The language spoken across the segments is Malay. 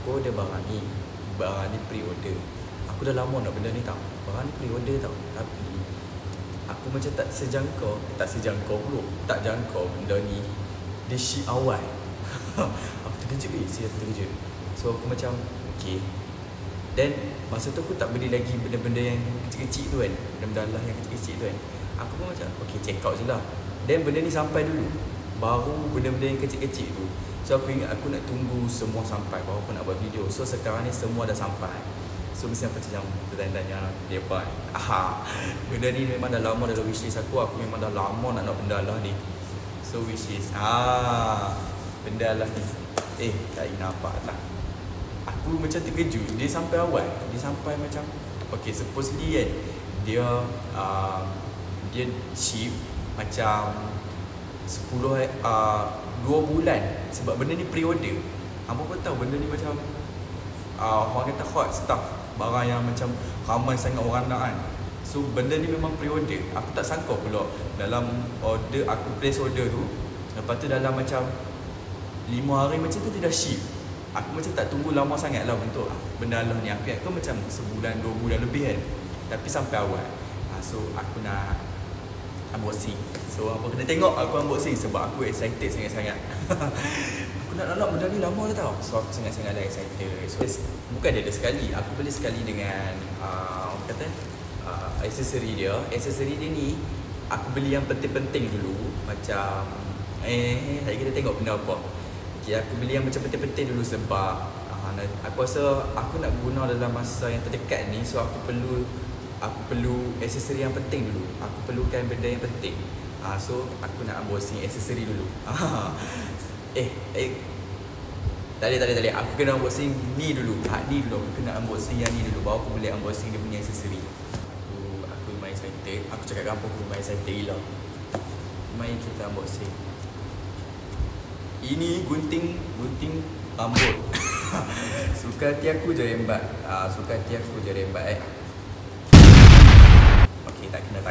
aku ada barang ni pre-order. Aku dah lama nak benda ni tau. Barang ni pre-order tau. Tapi aku macam tak jangkau benda ni dia ship awal. Aku terkejut saya terkejut. So aku macam okay. Dan masa tu aku tak beli lagi benda-benda yang kecil-kecil tu kan, benda-benda Allah yang kecil-kecil tu kan. Aku pun macam okay, check out je lah. Dan benda ni sampai dulu, baru benda-benda yang kecil-kecil tu. So aku ingat aku nak tunggu semua sampai baru aku nak buat video. So sekarang ni semua dah sampai. So mesti aku macam bertanya-tanya dia apa. Benda ni memang dah lama dalam wishlist aku. Aku memang dah lama nak benda Allah ni. So wishlist benda Allah ni. Tak nampak lah. Aku macam terkejut. Dia sampai awal. Dia sampai macam okay, supposedly kan dia ship macam 2 bulan. Sebab benda ni pre-order. Apa pun tahu benda ni macam orang kata hot stuff, barang yang macam ramai sangat orang nak kan. So benda ni memang pre-order. Aku tak sangka pula dalam order, aku place order tu, lepas tu dalam macam 5 hari macam tu dia dah ship. Aku macam tak tunggu lama sangat lah untuk benda Allah ni. Aku macam sebulan 2 bulan lebih kan. Tapi sampai awal. So aku nak unboxing. So apa kena tengok aku unboxing sebab aku excited sangat-sangat. Aku nak benda ni lama dah tau. So aku sangat-sangat dah excited. So bukan dia ada sekali. Aku beli sekali dengan orang kata aksesori dia. Aksesori dia ni aku beli yang penting-penting dulu. Macam hari kita tengok benda apa. Okay, aku beli yang macam penting-penting dulu sebab aku rasa aku nak guna dalam masa yang terdekat ni. So aku perlu aksesori yang penting dulu. Aku perlukan benda yang penting. So aku nak unboxing aksesori dulu. Tak boleh. Aku kena unboxing ni dulu. Ni dulu. Aku kena unboxing yang ni dulu. Baru aku boleh unboxing dia punya aksesori. Aku main excited. Aku cakap kampung aku main excited gila. Mari kita unboxing. Ini gunting rambut. Suka hati aku je rembat. Okey, tak kena.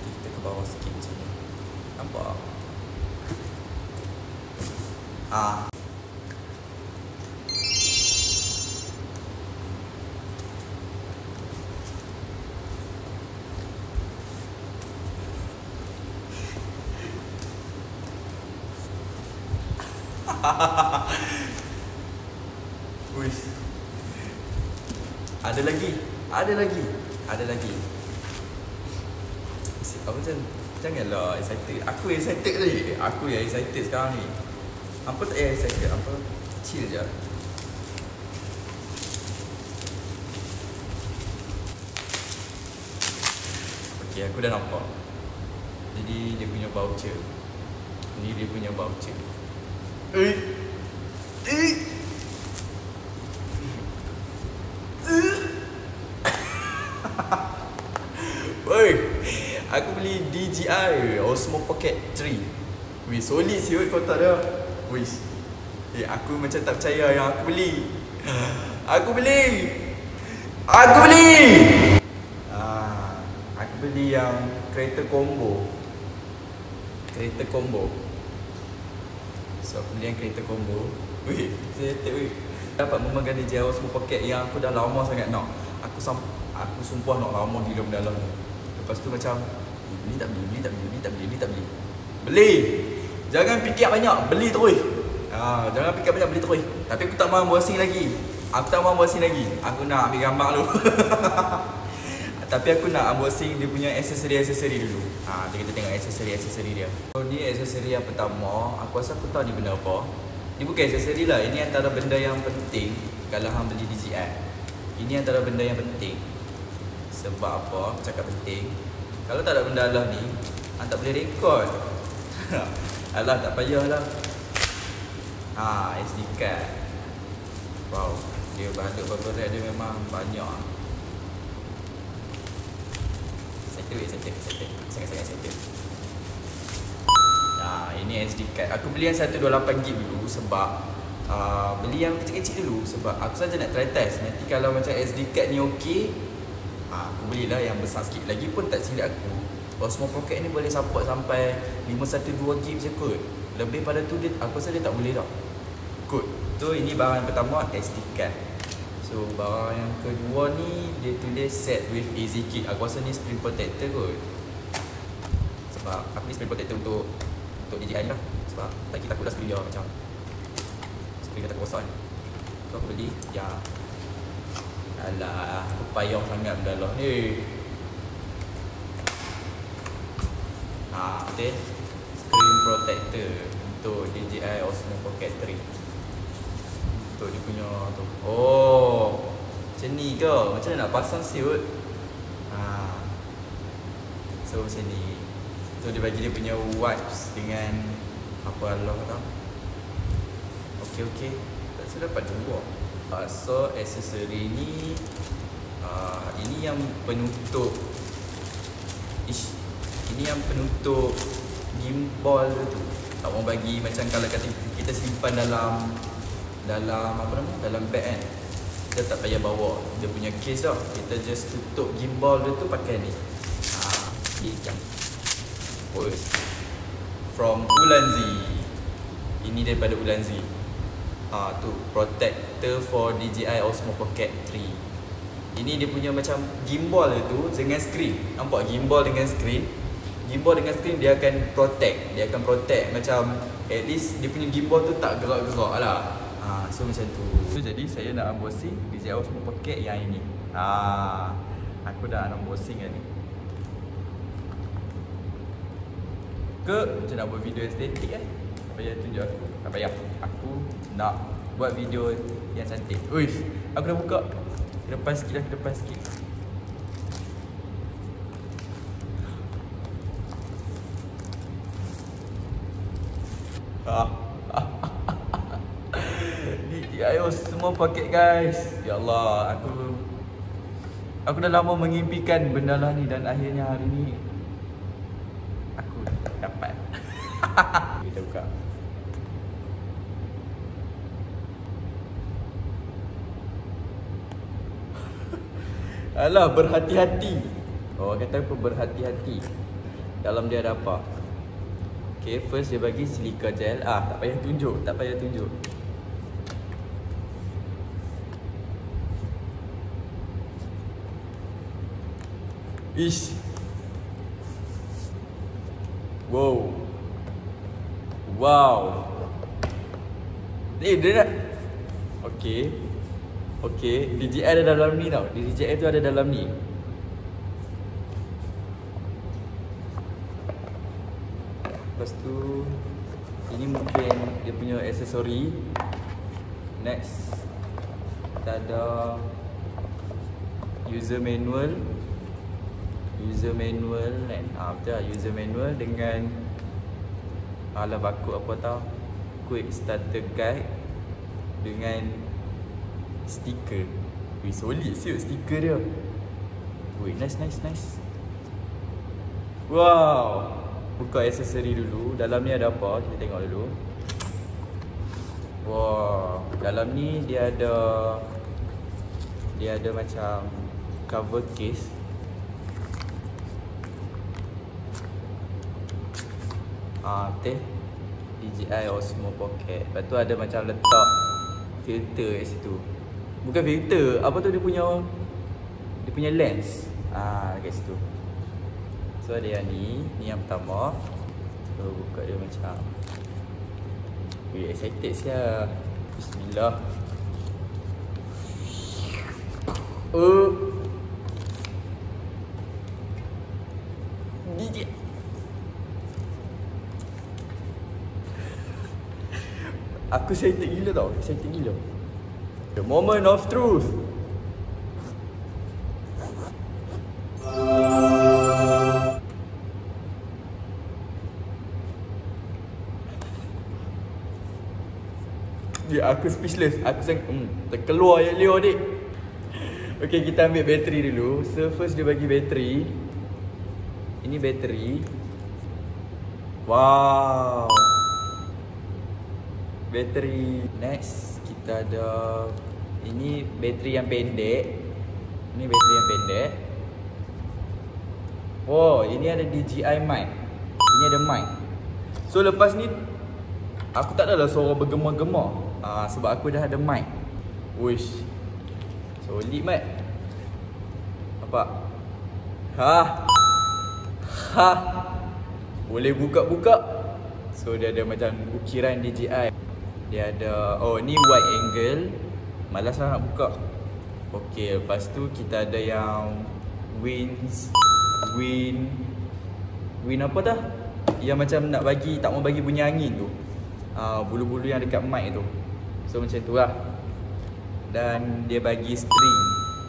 Kita ke bawah sikit macam ni. Nampak? Uish. Ada lagi. Apa macam janganlah excited. Aku excited tadi. Aku yang excited sekarang ni. Apa tak excited? Apa chill je. Okey, aku dah nampak. Jadi dia punya voucher. Ni dia punya voucher. Woi, aku beli DJI Osmo Pocket 3. Wih, solid siut kotak dia. Wih. Aku macam tak percaya yang aku beli. Aku beli yang kereta combo. So aku beli yang kereta combo. Wih, saya dapat memegang DJI Osmo Pocket yang aku dah lama sangat nak. Aku sumpah nak lama gila benda lah ni. Lepas tu macam beli tak beli. Beli. Jangan fikir banyak, beli terus. Beli terus. Tapi aku tak mahu unboxing lagi. Aku nak ambil gambar dulu. Tapi aku nak unboxing dia punya aksesori dulu. Kita tengok aksesori dia. So ni aksesori yang pertama. Aku rasa aku tahu ni benda apa. Ni bukan aksesori lah. Ini antara benda yang penting kalau hang beli DJI. Ini antara benda yang penting. Sebab apa? Aku cakap penting. Kalau tak ada benda Allah ni, hang tak boleh rekod. Alah, tak payahlah. SD card. Wow, dia bahan berat dia memang banyak. Excited. Sangat-sangat excited. Ini SD card. Aku beli yang 128GB dulu sebab beli yang kecil-kecil dulu sebab aku saja nak try test. Nanti kalau macam SD card ni okey, aku belilah yang besar sikit. Lagi pun tak silap aku, Osmo Pocket ni boleh support sampai 512GB je kot. Lebih pada tu dia, aku rasa dia tak boleh tau. ikut. So ini barang yang pertama, SD card. So barang yang kedua ni dia tulis set with easy kit. Aku rasa ni screen protector kot. Sebab aku ni screen protector untuk DJI lah. Sebab tak kita takutlah screen dia macam screen kata kosong. So aku beli. Ya. Alah, aku payah sangat benda lah ni. Okay. Screen protector untuk DJI Osmo Pocket 3. Untuk dia punya tu. Oh, macam ni ke? Macam mana nak pasang siut? So macam ni. So dia bagi dia punya wipes dengan apa Allah tau. Okay. Tak saya dapat dua. So aksesori ni ini yang penutup. Ini yang penutup gimbal tu. Tak mau bagi macam kalau kata kita simpan dalam apa nama? Dalam bag kan. Kita tak payah bawa dia punya case dah. Kita just tutup gimbal dia tu pakai ni. Ikan. From Ulanzi. Ini daripada Ulanzi. Tu protector for DJI Osmo Pocket 3. Ini dia punya macam gimbal dia tu dengan screen. Nampak gimbal dengan screen? Gimbal dengan screen dia akan protect. Dia akan protect macam at least dia punya gimbal tu tak gerak-gerak lah. So macam tu. So jadi saya nak unboxing DJI Osmo Pocket yang ini. Aku dah unboxing kan ni. Macam nak buat video estetik kan? Tak payah tunjuk aku. Tak payah. Aku nak buat video yang cantik. Uish, aku dah buka. Ke depan sikit lah, DJI semua paket guys. Ya Allah, aku dah lama mengimpikan benda lah ni dan akhirnya hari ni aku dapat. Kita buka. Alah, berhati-hati. Oh, kata apa berhati-hati. Dalam dia ada apa? Okay, first dia bagi silika gel. Tak payah tunjuk. Ish. Wow. Dia nak. Okay, DJI ada dalam ni tau. DJI tu ada dalam ni. Lepas tu ini mungkin dia punya aksesori. Next kita ada user manual kan. Betul lah, user manual dengan alah bakut apa tau, quick starter guide dengan stiker. Solid siut stiker dia. Nice. Wow. Buka aksesori dulu. Dalam ni ada apa? Kita tengok dulu. Wow. Dalam ni dia ada macam cover case. DJI Osmo Pocket. Lepas tu ada macam letak filter kat situ. Bukan filter, apa tu dia punya lens. Kat situ. So ada yang ni yang pertama. So buka dia macam excited siap. Bismillah. DJ. Aku excited gila tau. The moment of truth. Aku speechless. Aku terkeluar yang liur dik. Okay, kita ambil bateri dulu. So first dia bagi bateri. Ini bateri. Wow. Bateri. Next kita ada ini bateri yang pendek. Oh, ini ada DJI mic. Ini ada mic. So lepas ni aku tak adalah suara bergema-gema. Sebab aku dah ada mic. Uish, solid mat. Nampak? Boleh buka-buka. So dia ada macam ukiran DJI. Dia ada, ni wide angle. Malas lah nak buka. Okay, lepas tu kita ada yang wind apa dah? Yang macam nak bagi, tak mau bagi bunyi angin tu. Bulu-bulu yang dekat mic tu. So macam tu lah. Dan dia bagi string.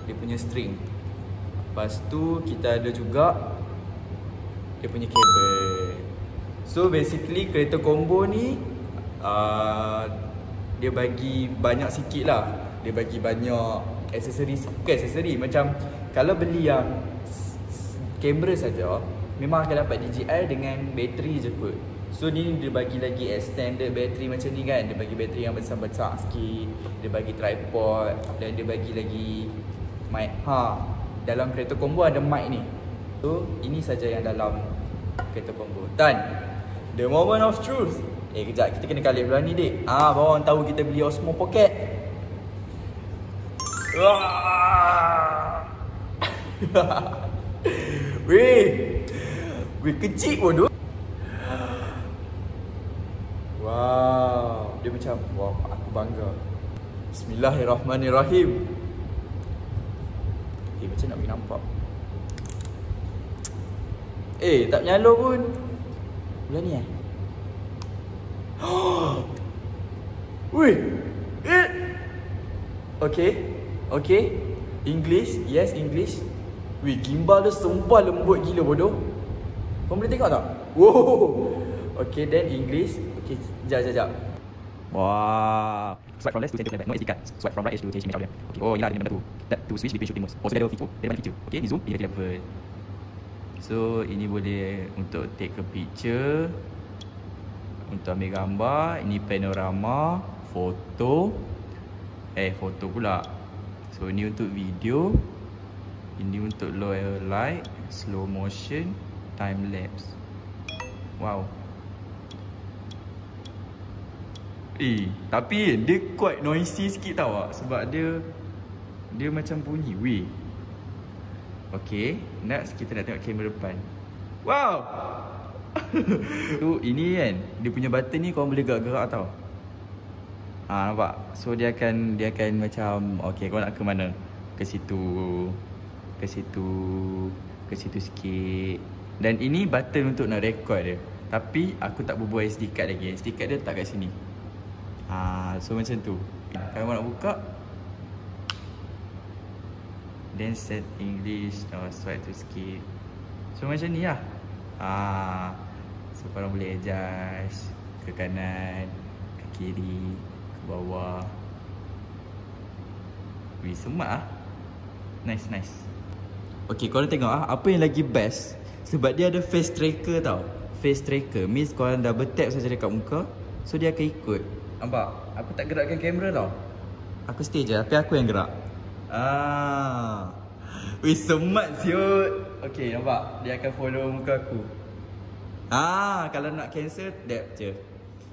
Dia punya string. Lepas tu kita ada juga dia punya kabel. So basically kereta combo ni dia bagi banyak sikit lah. Dia bagi banyak aksesoris. Bukan aksesori, macam kalau beli yang kamera saja, memang akan dapat DJI dengan bateri je kot. So ni dia bagi lagi extended bateri macam ni kan. Dia bagi bateri yang besar-besar sikit. Dia bagi tripod. Dan dia bagi lagi mic. Dalam kereta combo ada mic ni. So ini saja yang dalam kereta combo. Dan the moment of truth. Kejap, kita kena kali belah ni dik. Baru orang tahu kita beli Osmo Pocket. Weh kecil bodoh. Wow, dia macam, wow, aku bangga. Bismillahirrahmanirrahim. Macam nak pergi nampak. Tak menyala pun. Belah ni Wih. Okay. English. Yes, English. Wih, gimbal dia sumpah lembut gila bodoh. Kau boleh tengok tak? Wow. Okay, then English. Okay, sekejap. Wah. Swipe from left to center playback. No SD card. Swipe from right edge to change image audio. Okay. Oh, yelah dia benda tu. To switch between shooting modes. So dia ada feature. Dia ada feature. Okay, ni zoom, dia level. So ini boleh untuk take a picture, untuk ambil gambar. Ini panorama, foto. Foto pula. So ini untuk video. Ini untuk low light, slow motion, time lapse. Wow. Tapi dia quite noisy sikit tau sebab dia macam bunyi. Weh. Okay, next kita nak tengok kamera depan. Wow. Tu ini kan, dia punya button ni korang boleh gerak-gerak tau. Nampak? So dia akan macam, okay, kau nak ke mana? Ke situ sikit. Dan ini button untuk nak record dia. Tapi aku tak berbual SD card lagi. SD card dia tak kat sini. So macam tu. Kalau kau nak buka, then set English, swipe tu sikit. So macam ni lah. So korang boleh adjust ke kanan, ke kiri, ke bawah. Wih, semak lah. Nice. Okay, korang tengok apa yang lagi best. Sebab dia ada face tracker tau. Face tracker means korang double tap saja dekat muka, so dia akan ikut. Nampak? Aku tak gerakkan kamera tau. Aku stay je, tapi aku yang gerak. Wih, semat siut. Okay, nampak? Dia akan follow muka aku. Kalau nak cancel, tap je.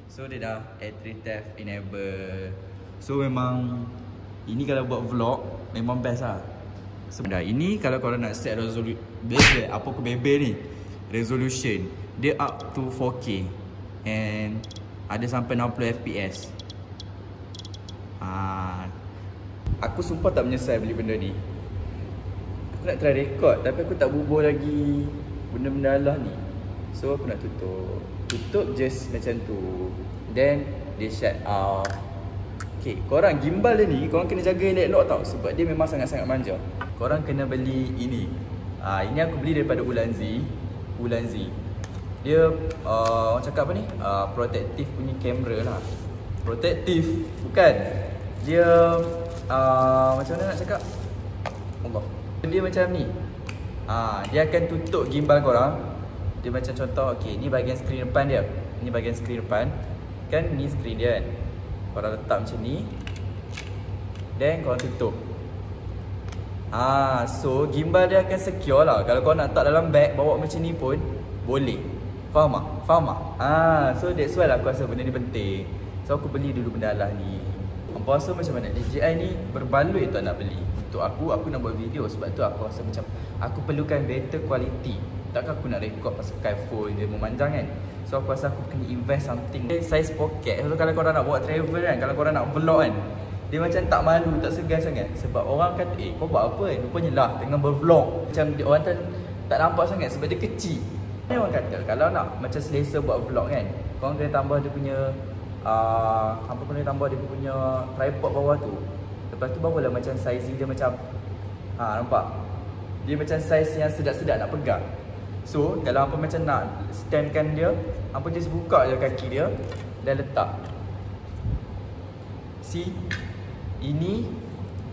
So dia dah battery theft enable. So memang ini kalau buat vlog memang best lah. Sebenarnya ini kalau korang nak set resolution, apa aku bebe ni, resolution dia up to 4K and ada sampai 60 fps. Aku sumpah tak menyesal beli benda ni. Aku nak try record tapi aku tak bubuh lagi benda-benda lah ni. So aku nak tutup just macam tu. Then dia shut off. Okay, korang gimbal dia ni korang kena jaga elok-elok tau. Sebab dia memang sangat-sangat manja. Korang kena beli ini. Ini aku beli daripada Ulanzi. Dia orang cakap apa ni? Protective punya kamera lah. Protective, bukan. Dia macam mana nak cakap? Allah. Dia macam ni. Dia akan tutup gimbal korang. Dia macam contoh, okay, ni bahagian skrin depan dia. Ni bahagian skrin depan. Kan ni skrin dia kan. Korang letak macam ni. Then korang tutup. So gimbal dia akan secure lah. Kalau korang nak letak dalam bag, bawa macam ni pun boleh. Faham tak? So that's why lah aku rasa benda ni penting. So aku beli dulu benda lah ni. Hampa rasa macam mana? DJI ni berbaloi tak nak beli? Untuk aku nak buat video. Sebab tu aku rasa macam aku perlukan better quality. Takkan aku nak record pakai phone dia memanjang kan. So aku rasa aku kena invest something size pocket. So kalau korang nak buat travel kan, kalau korang nak vlog kan, dia macam tak malu, tak segan sangat. Sebab orang kata, kau buat apa kan? Rupanya lah tengah bervlog. Macam orang tak nampak sangat sebab dia kecil. Orang kata kalau nak macam selesa buat vlog kan, korang kena tambah dia punya hampa kena tambah dia punya tripod bawah tu. Lepas tu barulah macam sizing dia macam nampak? Dia macam size yang sedap-sedap nak pegang. So kalau hampa macam nak standkan dia, hampa just buka je kaki dia dan letak. See? Ini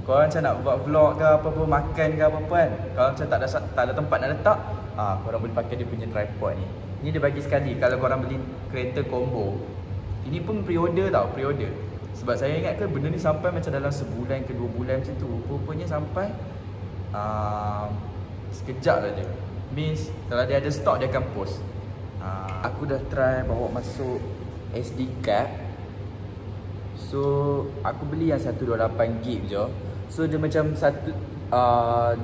korang macam nak buat vlog ke apa-apa, makan ke apa-apa kan, kalau macam tak ada tempat nak letak, korang boleh pakai dia punya tripod ni. Ni dia bagi sekali kalau korang beli kereta combo. Ini pun pre-order tau, pre-order. Sebab saya ingat kan benda ni sampai macam dalam sebulan ke 2 bulan macam tu. Rupanya sampai sekejap lah je. Means kalau dia ada stok dia akan post. Aku dah try bawa masuk SD card. So aku beli yang 128GB je. So dia macam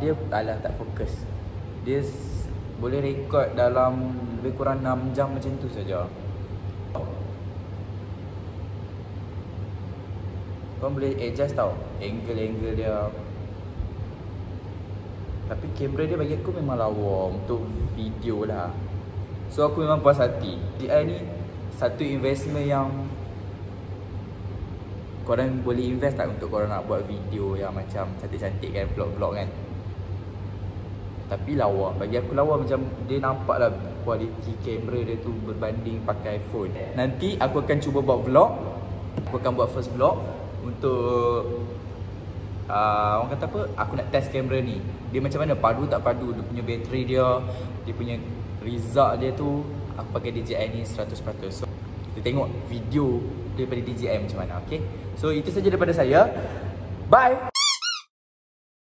dia tak fokus. Dia boleh record dalam lebih kurang 6 jam macam tu saja. Korang boleh adjust tau angle dia. Tapi kamera dia bagi aku memang lawa untuk video lah. So aku memang puas hati. DJI ni satu investment yang korang boleh invest tak untuk korang nak buat video yang macam cantik-cantik kan, vlog-vlog kan. Tapi lawa, bagi aku lawa macam dia nampak lah kualiti kamera dia tu berbanding pakai phone. Nanti aku akan cuba buat vlog. Aku akan buat first vlog untuk orang kata apa, aku nak test kamera ni. Dia macam mana, padu tak padu, dia punya bateri dia punya result dia tu. Aku pakai DJI ni 100%. So kita tengok video daripada DJI macam mana, okay? So itu saja daripada saya. Bye.